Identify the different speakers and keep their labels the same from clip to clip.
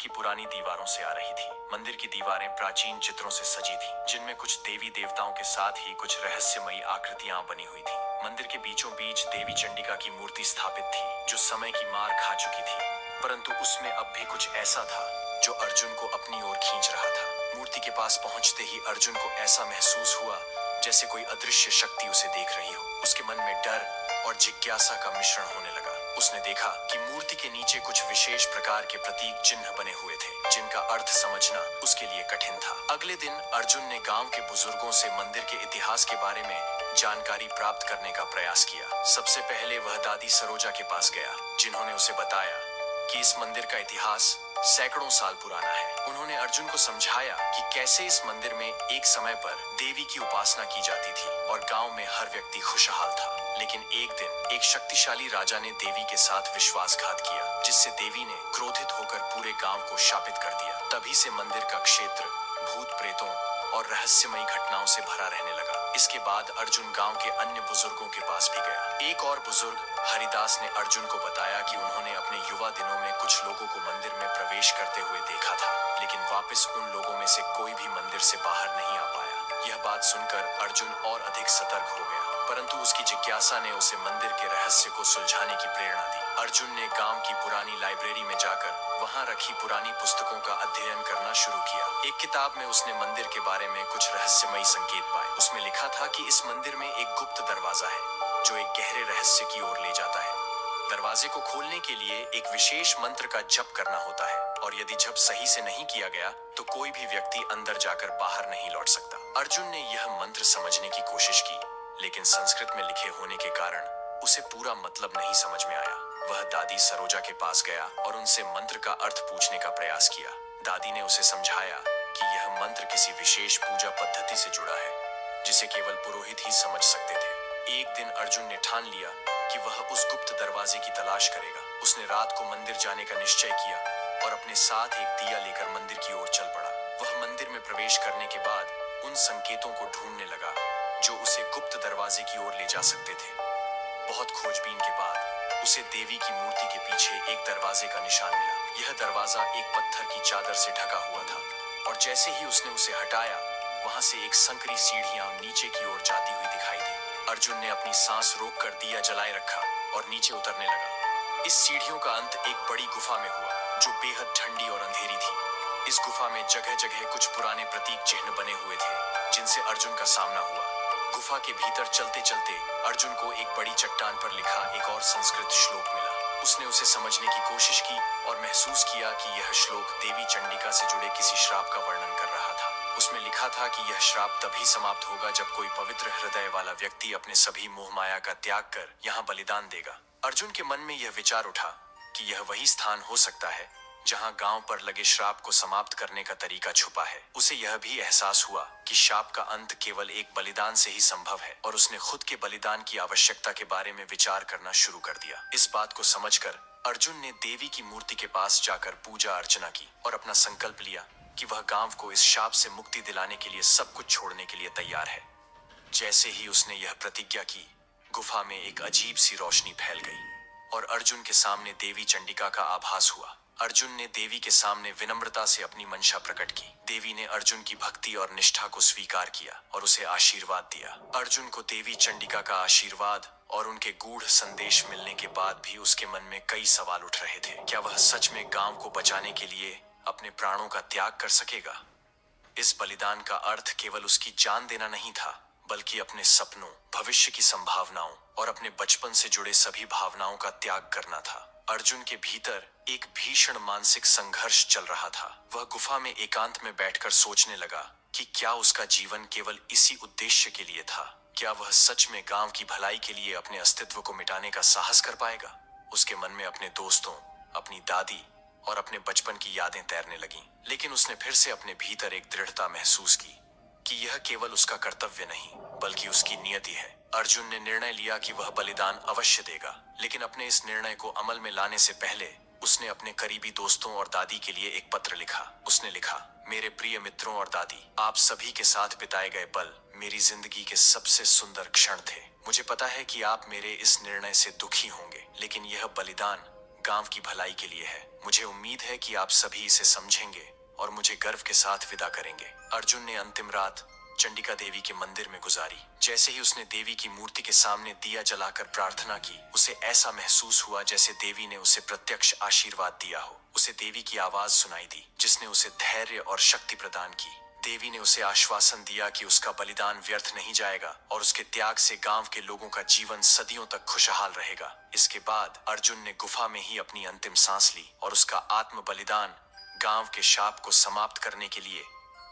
Speaker 1: की पुरानी दीवारों से आ रही थी। मंदिर की दीवारें प्राचीन चित्रों से सजी थीं, जिनमें कुछ देवी देवताओं के साथ ही कुछ रहस्यमयी आकृतियां बनी हुई थीं। मंदिर के बीचों बीच देवी चंडिका की मूर्ति स्थापित थी, जो समय की मार खा चुकी थी, परंतु उसमें अब भी कुछ ऐसा था जो अर्जुन को अपनी ओर खींच रहा था। मूर्ति के पास पहुंचते ही अर्जुन को ऐसा महसूस हुआ जैसे कोई अदृश्य शक्ति उसे देख रही हो। उसके मन में डर और जिज्ञासा का मिश्रण होने लगा। उसने देखा कि मूर्ति के नीचे कुछ विशेष प्रकार के प्रतीक चिन्ह बने हुए थे, जिनका अर्थ समझना उसके लिए कठिन था। अगले दिन अर्जुन ने गांव के बुजुर्गों से मंदिर के इतिहास के बारे में जानकारी प्राप्त करने का प्रयास किया। सबसे पहले वह दादी सरोजा के पास गया, जिन्होंने उसे बताया कि इस मंदिर का इतिहास सैकड़ों साल पुराना है। उन्होंने अर्जुन को समझाया कि कैसे इस मंदिर में एक समय पर देवी की उपासना की जाती थी और गांव में हर व्यक्ति खुशहाल था। लेकिन एक दिन एक शक्तिशाली राजा ने देवी के साथ विश्वासघात किया, जिससे देवी ने क्रोधित होकर पूरे गांव को शापित कर दिया। तभी से मंदिर का क्षेत्र भूत प्रेतों और रहस्यमयी घटनाओं से भरा रहने लगा। इसके बाद अर्जुन गांव के अन्य बुजुर्गों के पास भी गया। एक और बुजुर्ग हरिदास ने अर्जुन को बताया कि उन्होंने अपने युवा दिनों में कुछ लोगों को मंदिर में प्रवेश करते हुए देखा था, लेकिन वापस उन लोगों में से कोई भी मंदिर से बाहर नहीं आ पाया। यह बात सुनकर अर्जुन और अधिक सतर्क हो गया, परंतु उसकी जिज्ञासा ने उसे मंदिर के रहस्य को सुलझाने की प्रेरणा दी। अर्जुन ने गांव की पुरानी लाइब्रेरी में जाकर वहां रखी पुरानी पुस्तकों का अध्ययन करना शुरू किया। एक किताब में उसने मंदिर के बारे में कुछ रहस्यमयी संकेत पाए। उसमें लिखा था कि इस मंदिर में एक गुप्त दरवाजा है, जो एक गहरे रहस्य की ओर ले जाता है। दरवाजे को खोलने के लिए एक विशेष मंत्र का जप करना होता है, और यदि जप सही से नहीं किया गया तो कोई भी व्यक्ति अंदर जाकर बाहर नहीं लौट सकता। अर्जुन ने यह मंत्र समझने की कोशिश की, लेकिन संस्कृत में लिखे होने के कारण उसे पूरा मतलब नहीं समझ में आया। वह दादी सरोजा के पास गया और उनसे मंत्र का अर्थ पूछने का प्रयास किया। दादी ने उसे समझाया कि यह मंत्र किसी विशेष पूजा पद्धति से जुड़ा है, जिसे केवल पुरोहित ही समझ सकते थे। एक दिन अर्जुन ने ठान लिया कि वह उस गुप्त दरवाजे की तलाश करेगा। उसने रात को मंदिर जाने का निश्चय किया और अपने साथ एक दिया लेकर मंदिर की ओर चल पड़ा। वह मंदिर में प्रवेश करने के बाद उन संकेतों को ढूंढने लगा जो उसे गुप्त दरवाजे की ओर ले जा सकते थे। बहुत खोजबीन के बाद उसे देवी की मूर्ति के पीछे एक दरवाजे का निशान मिला। यह दरवाजा एक पत्थर की चादर से ढका हुआ था, और जैसे ही उसने उसे हटाया, वहां से एक संकरी सीढ़ियां नीचे की ओर जाती हुई दिखाई दी। अर्जुन ने अपनी सांस रोककर दिया जलाए रखा और नीचे उतरने लगा। इस सीढ़ियों का अंत एक बड़ी गुफा में हुआ, जो बेहद ठंडी और अंधेरी थी। इस गुफा में जगह जगह कुछ पुराने प्रतीक चिन्ह बने हुए थे, जिनसे अर्जुन का सामना हुआ। गुफा के भीतर चलते चलते अर्जुन को एक बड़ी चट्टान पर लिखा एक और संस्कृत श्लोक मिला। उसने उसे समझने की कोशिश की और महसूस किया कि यह श्लोक देवी चंडिका से जुड़े किसी श्राप का वर्णन कर रहा था। उसमें लिखा था कि यह श्राप तभी समाप्त होगा जब कोई पवित्र हृदय वाला व्यक्ति अपने सभी मोह माया का त्याग कर यहाँ बलिदान देगा। अर्जुन के मन में यह विचार उठा कि यह वही स्थान हो सकता है जहां गांव पर लगे श्राप को समाप्त करने का तरीका छुपा है। उसे यह भी एहसास हुआ कि शाप का अंत केवल एक बलिदान से ही संभव है, और उसने खुद के बलिदान की आवश्यकता के बारे में विचार करना शुरू कर दिया। इस बात को समझकर अर्जुन ने देवी की मूर्ति के पास जाकर पूजा अर्चना की और अपना संकल्प लिया कि वह गांव को इस शाप से मुक्ति दिलाने के लिए सब कुछ छोड़ने के लिए तैयार है। जैसे ही उसने यह प्रतिज्ञा की, गुफा में एक अजीब सी रोशनी फैल गई और अर्जुन के सामने देवी चंडिका का आभास हुआ। अर्जुन ने देवी के सामने विनम्रता से अपनी मंशा प्रकट की। देवी ने अर्जुन की भक्ति और निष्ठा को स्वीकार किया और उसे आशीर्वाद दिया। अर्जुन को देवी चंडिका का आशीर्वाद और उनके गूढ़ संदेश मिलने के बाद भी उसके मन में कई सवाल उठ रहे थे। क्या वह सच में गांव को बचाने के लिए अपने प्राणों का त्याग कर सकेगा? इस बलिदान का अर्थ केवल उसकी जान देना नहीं था, बल्कि अपने सपनों, भविष्य की संभावनाओं और अपने बचपन से जुड़े सभी भावनाओं का त्याग करना था। अर्जुन के भीतर एक भीषण मानसिक संघर्ष चल रहा था। वह गुफा में एकांत में बैठकर सोचने लगा कि क्या उसका जीवन केवल इसी उद्देश्य के लिए था? क्या वह सच में गांव की भलाई के लिए अपने अस्तित्व को मिटाने का साहस कर पाएगा? उसके मन में अपने दोस्तों, अपनी दादी और अपने बचपन की यादें तैरने लगीं। लेकिन उसने फिर से अपने भीतर एक दृढ़ता महसूस की कि यह केवल उसका कर्तव्य नहीं, बल्कि उसकी नियति है। अर्जुन ने निर्णय लिया कि वह बलिदान अवश्य देगा, लेकिन अपने इस निर्णय को अमल में लाने से पहले उसने अपने करीबी दोस्तों और दादी के लिए एक पत्र लिखा। उसने लिखा, मेरे प्रिय मित्रों और दादी, आप सभी के साथ बिताए गए पल मेरी जिंदगी के सबसे सुंदर क्षण थे। मुझे पता है कि आप मेरे इस निर्णय से दुखी होंगे, लेकिन यह बलिदान गांव की भलाई के लिए है। मुझे उम्मीद है कि आप सभी इसे समझेंगे और मुझे गर्व के साथ विदा करेंगे। अर्जुन ने अंतिम रात चंडिका देवी के मंदिर में गुजारी। जैसे ही उसने देवी की मूर्ति के सामने दिया जलाकर प्रार्थना की, उसे ऐसा महसूस हुआ जैसे देवी ने उसे प्रत्यक्ष आशीर्वाद दिया हो। उसे देवी की आवाज सुनाई दी, जिसने उसे धैर्य और शक्ति प्रदान की। देवी ने उसे आश्वासन दिया कि उसका बलिदान व्यर्थ नहीं जाएगा और उसके त्याग से गांव के लोगों का जीवन सदियों तक खुशहाल रहेगा। इसके बाद अर्जुन ने गुफा में ही अपनी अंतिम सांस ली और उसका आत्म बलिदान गांव के शाप को समाप्त करने के लिए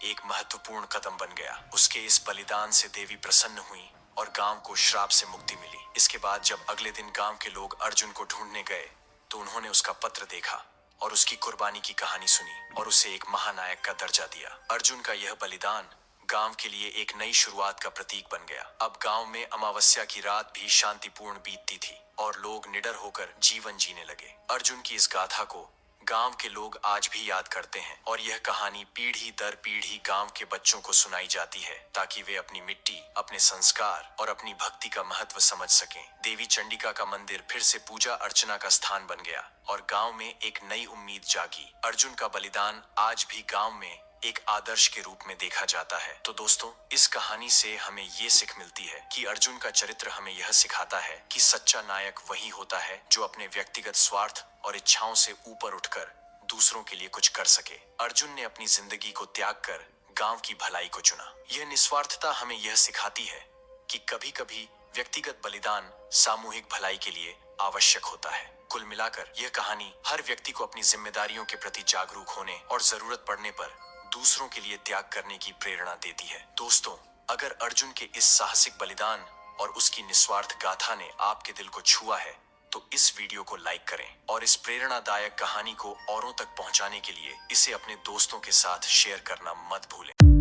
Speaker 1: एक महत्वपूर्ण कदम बन गया। उसके इस बलिदान से देवी प्रसन्न हुई और गांव को श्राप से मुक्ति मिली। इसके बाद जब अगले दिन गांव के लोग अर्जुन को ढूंढने गए तो उन्होंने उसका पत्र देखा और उसकी कुर्बानी की कहानी सुनी और उसे एक महानायक का दर्जा दिया। अर्जुन का यह बलिदान गांव के लिए एक नई शुरुआत का प्रतीक बन गया। अब गांव में अमावस्या की रात भी शांतिपूर्ण बीतती थी और लोग निडर होकर जीवन जीने लगे। अर्जुन की इस गाथा को गांव के लोग आज भी याद करते हैं और यह कहानी पीढ़ी दर पीढ़ी गांव के बच्चों को सुनाई जाती है ताकि वे अपनी मिट्टी, अपने संस्कार और अपनी भक्ति का महत्व समझ सकें। देवी चंडिका का मंदिर फिर से पूजा अर्चना का स्थान बन गया और गांव में एक नई उम्मीद जागी। अर्जुन का बलिदान आज भी गांव में एक आदर्श के रूप में देखा जाता है। तो दोस्तों, इस कहानी से हमें ये सीख मिलती है कि अर्जुन का चरित्र हमें यह सिखाता है कि सच्चा नायक वही होता है जो अपने व्यक्तिगत स्वार्थ और इच्छाओं से ऊपर उठकर दूसरों के लिए कुछ कर सके। अर्जुन ने अपनी जिंदगी को त्याग कर गांव की भलाई को चुना। यह निस्वार्थता हमें यह सिखाती है कि कभी-कभी व्यक्तिगत बलिदान सामूहिक भलाई के लिए आवश्यक होता है। कुल मिलाकर यह कहानी हर व्यक्ति को अपनी जिम्मेदारियों के प्रति जागरूक होने और जरूरत पड़ने पर दूसरों के लिए त्याग करने की प्रेरणा देती है। दोस्तों, अगर अर्जुन के इस साहसिक बलिदान और उसकी निस्वार्थ गाथा ने आपके दिल को छुआ है तो इस वीडियो को लाइक करें और इस प्रेरणादायक कहानी को औरों तक पहुंचाने के लिए इसे अपने दोस्तों के साथ शेयर करना मत भूलें।